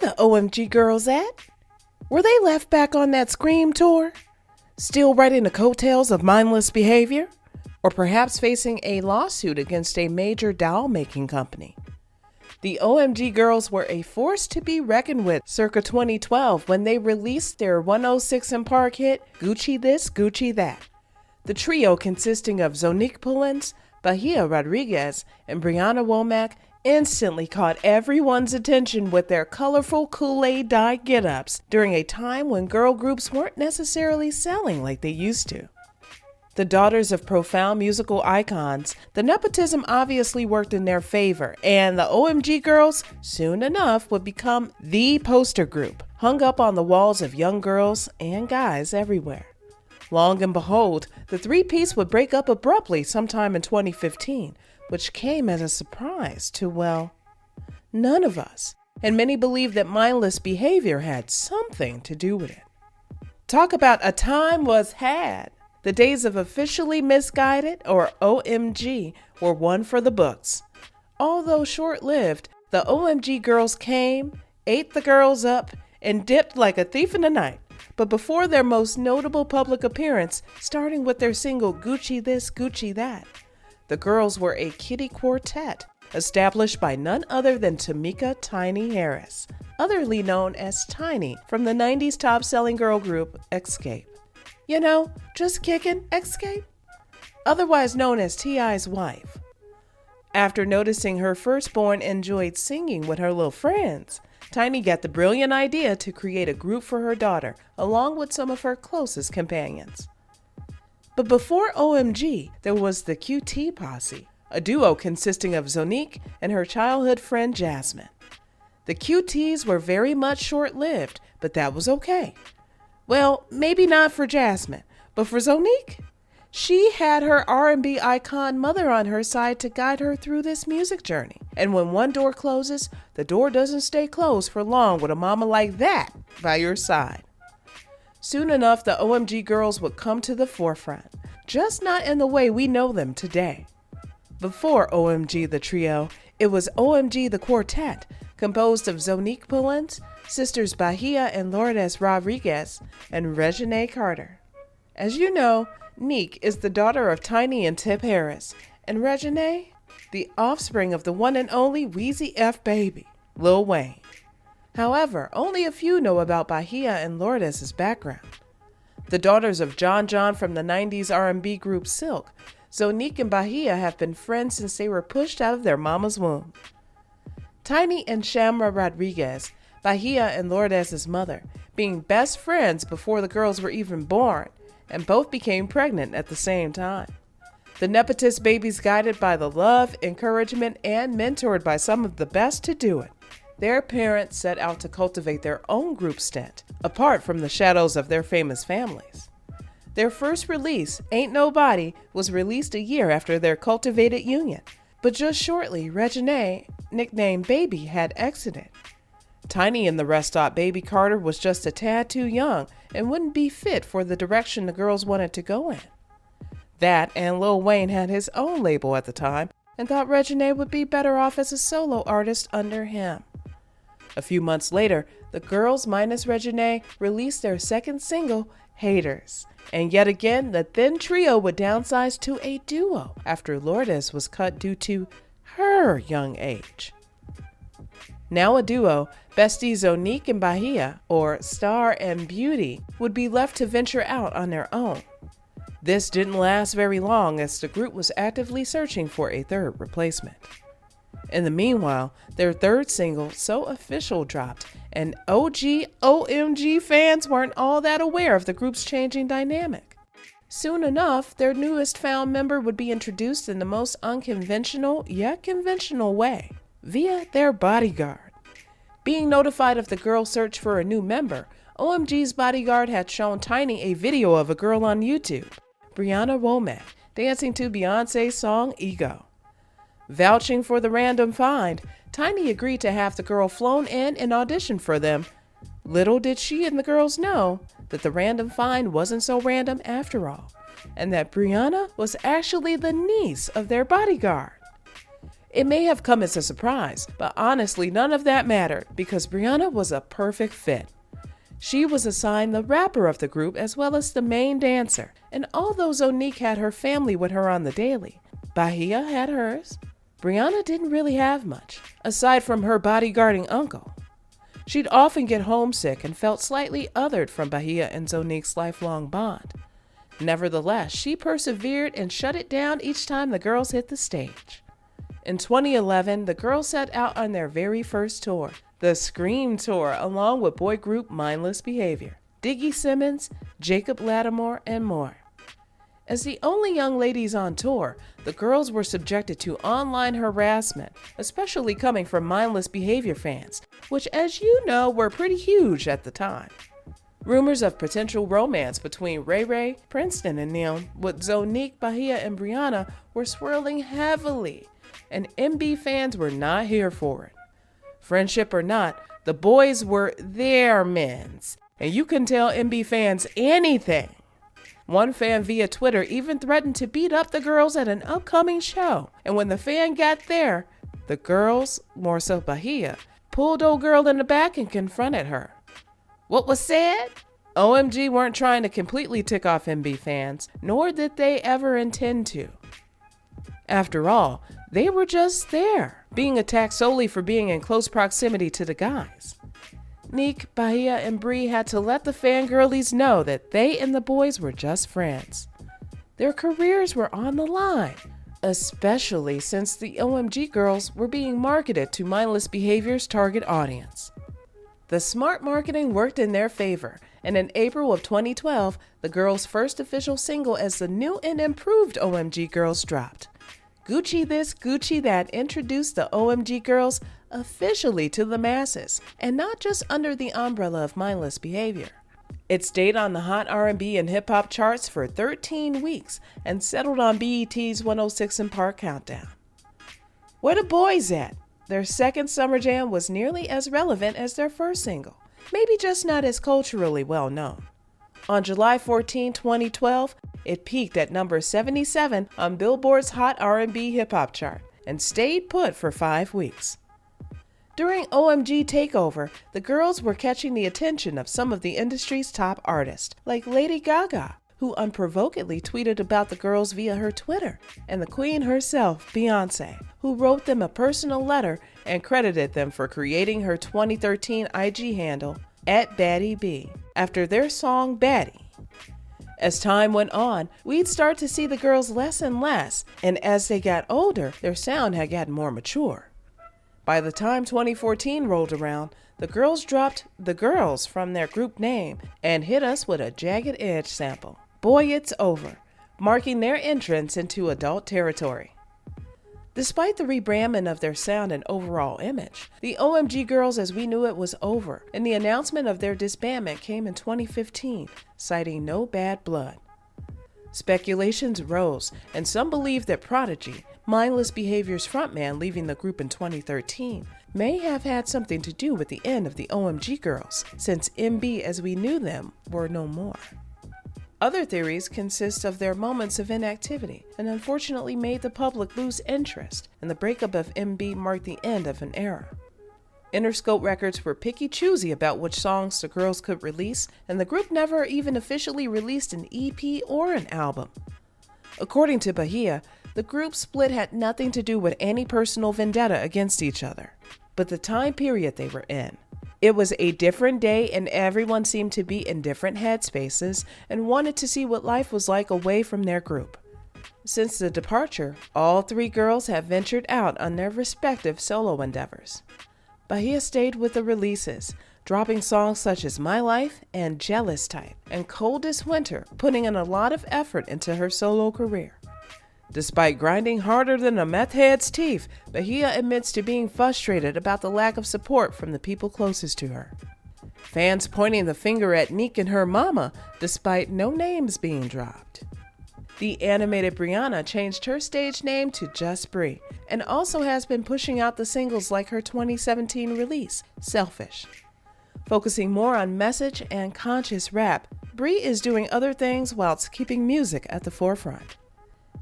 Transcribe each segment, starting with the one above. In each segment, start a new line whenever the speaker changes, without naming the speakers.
the OMG Girlz at? Were they left back on that Scream tour? Still riding the coattails of mindless behavior? Or perhaps facing a lawsuit against a major doll-making company? The OMG Girlz were a force to be reckoned with circa 2012 when they released their 106 & Park hit, Gucci This, Gucci That. The trio, consisting of Zonique Pullins, Bahia Rodriguez, and Brianna Womack, instantly caught everyone's attention with their colorful Kool-Aid dye get-ups during a time when girl groups weren't necessarily selling like they used to. The daughters of profound musical icons, the nepotism obviously worked in their favor, and the OMG Girlz soon enough would become the poster group, hung up on the walls of young girls and guys everywhere. Long and behold, the three-piece would break up abruptly sometime in 2015, which came as a surprise to, well, none of us, and many believe that mindless behavior had something to do with it. Talk about a time was had. The days of officially misguided, or OMG, were one for the books. Although short-lived, the OMG Girlz came, ate the girls up, and dipped like a thief in the night. But before their most notable public appearance, starting with their single Gucci This, Gucci That, the girls were a kiddie quartet established by none other than Tamika Tiny Harris, otherly known as Tiny from the 90s top-selling girl group Xscape. You know, just kicking Xscape, otherwise known as T.I.'s wife. After noticing her firstborn enjoyed singing with her little friends, Tiny got the brilliant idea to create a group for her daughter, along with some of her closest companions. But before OMG, there was the QT Posse, a duo consisting of Zonique and her childhood friend Jasmine. The QTs were very much short-lived, but that was okay. Well, maybe not for Jasmine, but for Zonique? She had her R&B icon mother on her side to guide her through this music journey. And when one door closes, the door doesn't stay closed for long with a mama like that by your side. Soon enough, the OMG Girlz would come to the forefront, just not in the way we know them today. Before OMG the trio, it was OMG the quartet, composed of Zonique Pullins, sisters Bahia and Lourdes Rodriguez, and Reginae Carter. As you know, Neek is the daughter of Tiny and Tip Harris, and Reginae, the offspring of the one and only Weezy F baby, Lil Wayne. However, only a few know about Bahia and Lourdes' background. The daughters of John from the 90s R&B group Silk, Zonique and Bahia have been friends since they were pushed out of their mama's womb. Tiny and Shamra Rodriguez, Bahia and Lourdes' mother, being best friends before the girls were even born, and both became pregnant at the same time. The nepotist babies guided by the love, encouragement, and mentored by some of the best to do it. Their parents set out to cultivate their own group stint, apart from the shadows of their famous families. Their first release, Ain't Nobody, was released a year after their cultivated union, but just shortly, Reginae, nicknamed Baby, had exited. Tiny and the rest thought Baby Carter was just a tad too young and wouldn't be fit for the direction the girls wanted to go in. That and Lil Wayne had his own label at the time and thought Reginae would be better off as a solo artist under him. A few months later, the girls minus Reginae released their second single, Haters. And yet again, the thin trio would downsize to a duo after Lourdes was cut due to her young age. Now a duo, besties Zonique and Bahia, or Star and Beauty, would be left to venture out on their own. This didn't last very long as the group was actively searching for a third replacement. In the meanwhile, their third single, So Official, dropped, and OMG fans weren't all that aware of the group's changing dynamic. Soon enough, their newest found member would be introduced in the most unconventional yet conventional way, via their bodyguard. Being notified of the girl search for a new member, OMG's bodyguard had shown Tiny a video of a girl on YouTube, Brianna Womack, dancing to Beyonce's song Ego. Vouching for the random find, Tiny agreed to have the girl flown in and audition for them. Little did she and the girls know that the random find wasn't so random after all, and that Brianna was actually the niece of their bodyguard. It may have come as a surprise, but honestly none of that mattered because Brianna was a perfect fit. She was assigned the rapper of the group as well as the main dancer, and although Zonique had her family with her on the daily, Bahia had hers. Brianna didn't really have much, aside from her bodyguarding uncle. She'd often get homesick and felt slightly othered from Bahia and Zonique's lifelong bond. Nevertheless, she persevered and shut it down each time the girls hit the stage. In 2011, the girls set out on their very first tour, the Scream Tour, along with boy group Mindless Behavior, Diggy Simmons, Jacob Lattimore, and more. As the only young ladies on tour, the girls were subjected to online harassment, especially coming from Mindless Behavior fans, which, as you know, were pretty huge at the time. Rumors of potential romance between Ray Ray, Princeton, and them with Zonique, Bahia, and Brianna were swirling heavily, and MB fans were not here for it. Friendship or not, the boys were their men's, and you can tell MB fans anything. One fan via Twitter even threatened to beat up the girls at an upcoming show, and when the fan got there, the girls, more so Bahia, pulled old girl in the back and confronted her. What was said? OMG weren't trying to completely tick off MB fans, nor did they ever intend to. After all, they were just there, being attacked solely for being in close proximity to the guys. Nick, Bahia, and Bree had to let the fangirlies know that they and the boys were just friends. Their careers were on the line, especially since the OMG Girlz were being marketed to Mindless Behavior's target audience. The smart marketing worked in their favor, and in April of 2012, the girls' first official single as the new and improved OMG Girlz dropped. Gucci This, Gucci That introduced the OMG Girlz officially to the masses, and not just under the umbrella of Mindless Behavior. It stayed on the hot R&B and hip-hop charts for 13 weeks and settled on BET's 106 & Park Countdown. Where the boys at? Their second summer jam was nearly as relevant as their first single, maybe just not as culturally well known. On July 14, 2012, it peaked at number 77 on Billboard's Hot R&B Hip Hop chart and stayed put for 5 weeks. During OMG Takeover, the girls were catching the attention of some of the industry's top artists, like Lady Gaga, who unprovokedly tweeted about the girls via her Twitter, and the queen herself, Beyoncé, who wrote them a personal letter and credited them for creating her 2013 IG handle, @BaddieB, after their song Baddie. As time went on, we'd start to see the girls less and less, and as they got older, their sound had gotten more mature. By the time 2014 rolled around, the girls dropped the girls from their group name and hit us with a Jagged Edge sample, Boy It's Over, marking their entrance into adult territory. Despite the rebranding of their sound and overall image, the OMG Girlz as we knew it was over, and the announcement of their disbandment came in 2015, citing no bad blood. Speculations rose, and some believe that Prodigy, Mindless Behavior's frontman leaving the group in 2013, may have had something to do with the end of the OMG Girlz, since MB as we knew them were no more. Other theories consist of their moments of inactivity, and unfortunately made the public lose interest, and the breakup of MB marked the end of an era. Interscope Records were picky-choosy about which songs the girls could release, and the group never even officially released an EP or an album. According to Bahia, the group split had nothing to do with any personal vendetta against each other, but the time period they were in. It was a different day and everyone seemed to be in different headspaces and wanted to see what life was like away from their group. Since the departure, all 3 girls have ventured out on their respective solo endeavors. Bahia stayed with the releases, dropping songs such as My Life and Jealous Type, and Coldest Winter, putting in a lot of effort into her solo career. Despite grinding harder than a meth head's teeth, Bahia admits to being frustrated about the lack of support from the people closest to her. Fans pointing the finger at Nick and her mama, despite no names being dropped. The animated Brianna changed her stage name to Just Bree, and also has been pushing out the singles like her 2017 release, Selfish. Focusing more on message and conscious rap, Bree is doing other things whilst keeping music at the forefront.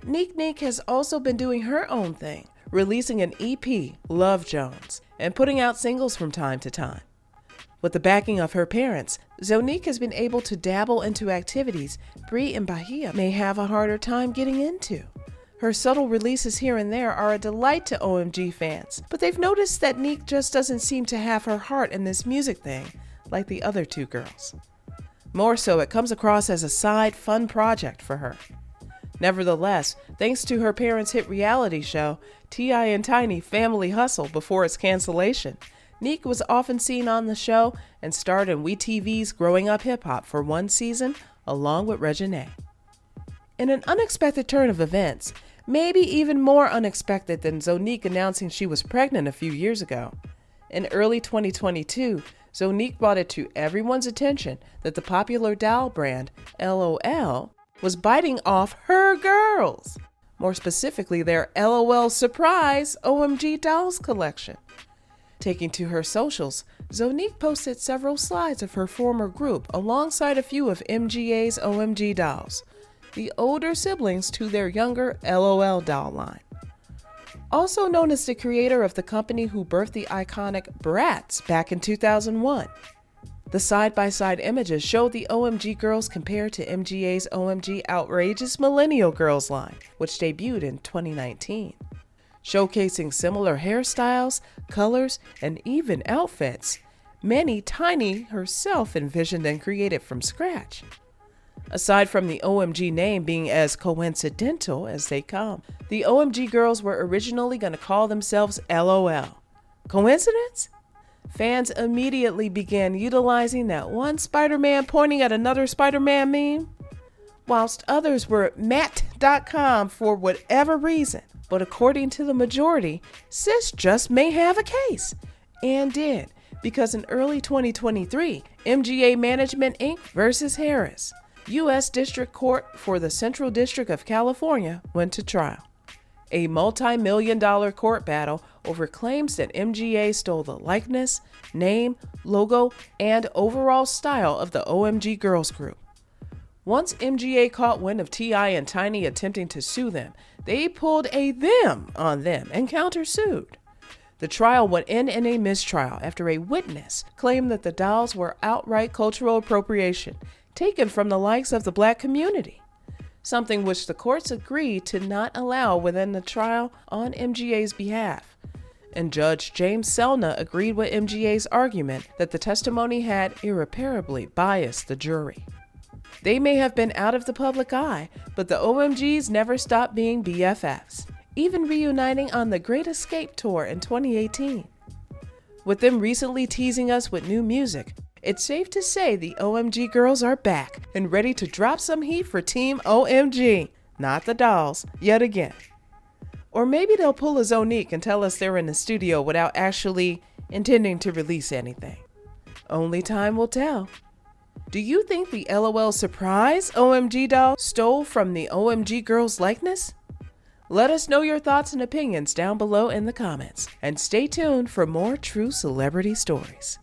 Nick has also been doing her own thing, releasing an EP, Love Jones, and putting out singles from time to time. With the backing of her parents, Zonique has been able to dabble into activities Brie and Bahia may have a harder time getting into. Her subtle releases here and there are a delight to OMG fans, but they've noticed that Nique just doesn't seem to have her heart in this music thing like the other two girls. More so, it comes across as a side, fun project for her. Nevertheless, thanks to her parents' hit reality show, T.I. and Tiny Family Hustle before its cancellation, Nique was often seen on the show and starred in WeTV's Growing Up Hip Hop for one season, along with Reginae. In an unexpected turn of events, maybe even more unexpected than Zonique announcing she was pregnant a few years ago, in early 2022, Zonique brought it to everyone's attention that the popular doll brand L.O.L was biting off her girls, more specifically their L.O.L Surprise OMG Dolls collection. Taking to her socials, Zonique posted several slides of her former group alongside a few of MGA's OMG dolls, the older siblings to their younger L.O.L doll line. Also known as the creator of the company who birthed the iconic Bratz back in 2001. The side-by-side images show the OMG Girlz compared to MGA's OMG Outrageous Millennial Girls line, which debuted in 2019. Showcasing similar hairstyles, colors, and even outfits, many Tiny herself envisioned and created from scratch. Aside from the OMG name being as coincidental as they come, the OMG Girlz were originally going to call themselves L.O.L. Coincidence? Fans immediately began utilizing that one Spider-Man pointing at another Spider-Man meme, whilst others were Matt.com for whatever reason. But according to the majority, sis just may have a case, and did, because in early 2023, MGA Management Inc. versus Harris, U.S. District Court for the Central District of California went to trial. A multi-million-dollar court battle over claims that MGA stole the likeness, name, logo, and overall style of the OMG Girlz group. Once MGA caught wind of T.I. and Tiny attempting to sue them, they pulled a them on them and countersued. The trial went in a mistrial after a witness claimed that the dolls were outright cultural appropriation taken from the likes of the Black community, something which the courts agreed to not allow within the trial on MGA's behalf. And Judge James Selna agreed with MGA's argument that the testimony had irreparably biased the jury. They may have been out of the public eye, but the OMGs never stopped being BFFs, even reuniting on the Great Escape Tour in 2018. With them recently teasing us with new music, it's safe to say the OMG Girlz are back and ready to drop some heat for Team OMG, not the dolls, yet again. Or maybe they'll pull a Zonique and tell us they're in the studio without actually intending to release anything. Only time will tell. Do you think the L.O.L Surprise OMG doll stole from the OMG Girlz likeness? Let us know your thoughts and opinions down below in the comments, and stay tuned for more true celebrity stories.